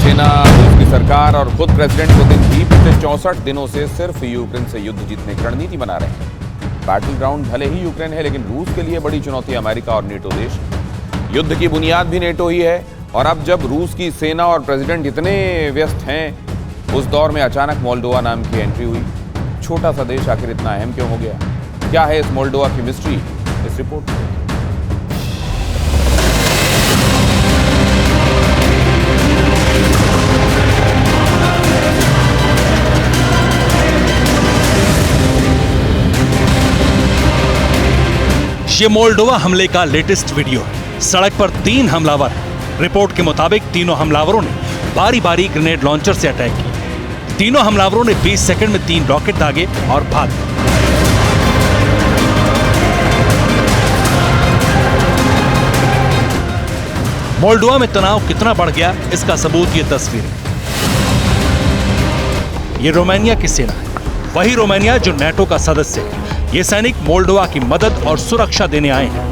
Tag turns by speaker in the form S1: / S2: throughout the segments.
S1: सेना, रूस की सरकार और खुद प्रेसिडेंट पुतिन भी पिछले 64 दिनों से सिर्फ यूक्रेन से युद्ध जीतने की रणनीति बना रहे हैं। बैटल ग्राउंड भले ही यूक्रेन है, लेकिन रूस के लिए बड़ी चुनौती अमेरिका और नेटो देश। युद्ध की बुनियाद भी नेटो ही है, और अब जब रूस की सेना और प्रेसिडेंट इतने व्यस्त हैं, उस दौर में अचानक मोल्डोवा नाम की एंट्री हुई। छोटा सा देश आखिर इतना अहम क्यों हो गया? क्या है इस मोल्डोवा की मिस्ट्री? इस रिपोर्ट में
S2: ये मोल्डोवा हमले का लेटेस्ट वीडियो है। सड़क पर 3 हमलावर हैं। रिपोर्ट के मुताबिक तीनों हमलावरों ने बारी बारी ग्रेनेड लॉन्चर से अटैक किया। तीनों हमलावरों ने 20 सेकंड में 3 रॉकेट दागे और भाग गए। मोल्डोवा में तनाव कितना बढ़ गया, इसका सबूत ये तस्वीर है। ये रोमानिया की सेना है, वही रोमानिया जो नेटो का सदस्य है। ये सैनिक मोल्डोवा की मदद और सुरक्षा देने आए हैं।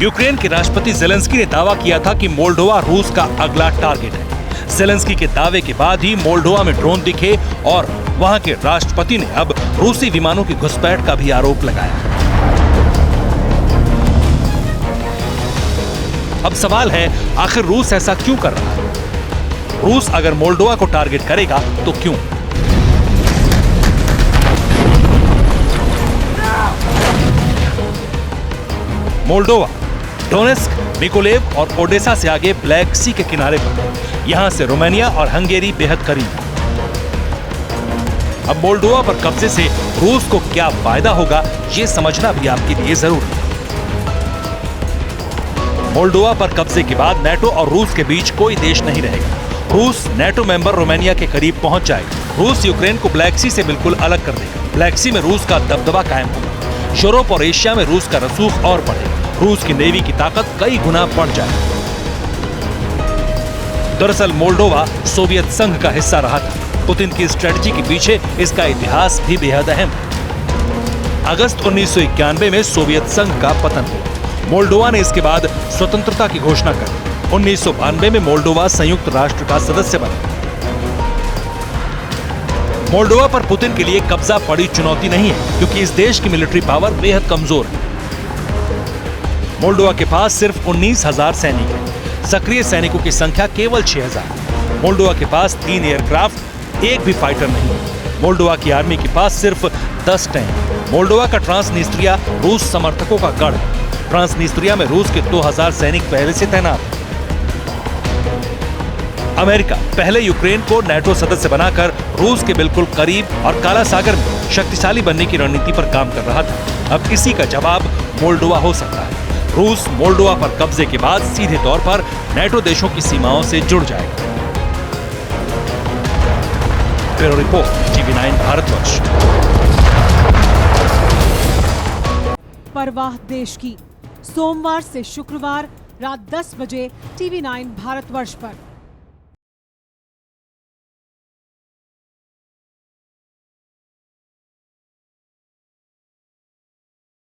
S2: यूक्रेन के राष्ट्रपति ज़ेलेंस्की ने दावा किया था कि मोल्डोवा रूस का अगला टारगेट है। ज़ेलेंस्की के दावे के बाद ही मोल्डोवा में ड्रोन दिखे और वहां के राष्ट्रपति ने अब रूसी विमानों की घुसपैठ का भी आरोप लगाया। अब सवाल है, आखिर रूस ऐसा क्यों कर रहा है? रूस अगर मोल्डोवा को टारगेट करेगा तो क्यों? मोल्डोवा डोनेस्क, निकोलेव और ओडेसा से आगे ब्लैक सी के किनारे पर। यहां से रोमानिया और हंगेरी बेहद करीब। अब मोल्डोवा पर कब्जे से रूस को क्या फायदा होगा, यह समझना भी आपके लिए जरूरी है। मोल्डोवा पर कब्जे के बाद नेटो और रूस के बीच कोई देश नहीं रहेगा। रूस नेटो मेंबर रोमानिया के करीब पहुंच जाएगा। रूस यूक्रेन को ब्लैक सी से बिल्कुल अलग कर देगा। ब्लैक सी में रूस का दबदबा कायम होगा। यूरोप और एशिया में रूस का रसूख और बढ़ेगा। रूस की नेवी की ताकत कई गुना बढ़ जाएगी। दरअसल मोल्डोवा सोवियत संघ का हिस्सा रहा था। पुतिन की स्ट्रेटजी के पीछे इसका इतिहास भी बेहद अहम है। अगस्त 1991 में सोवियत संघ का पतन हुआ। मोल्डोवा ने इसके बाद स्वतंत्रता की घोषणा कर 1992 में मोल्डोवा संयुक्त राष्ट्र का सदस्य बना। मोल्डोवा पर पुतिन के लिए कब्जा बड़ी चुनौती नहीं है, क्योंकि इस देश की मिलिट्री पावर बेहद कमजोर है। मोल्डोवा के पास सिर्फ 19,000 सैनिक हैं। सक्रिय सैनिकों की संख्या केवल 6,000। मोल्डोवा के पास 3 एयरक्राफ्ट, एक भी फाइटर नहीं। मोल्डोवा की आर्मी के पास सिर्फ 10 टैंक। मोल्डोवा का ट्रांसनिस्ट्रिया रूस समर्थकों का गढ़ है। ट्रांसनिस्ट्रिया में रूस के 2,000 सैनिक पहले से तैनात हैं। अमेरिका पहले यूक्रेन को नेटो सदस्य बनाकर रूस के बिल्कुल करीब और काला सागर में शक्तिशाली बनने की रणनीति पर काम कर रहा था। अब इसी का जवाब मोल्डोवा हो सकता है। रूस मोल्डोवा पर कब्जे के बाद सीधे तौर पर नेटो देशों की सीमाओं से जुड़ जाएगा। Bureau report, TV9 Bharatvarsh.
S3: परवाह देश की, सोमवार से शुक्रवार रात 10 बजे TV9 भारतवर्ष पर।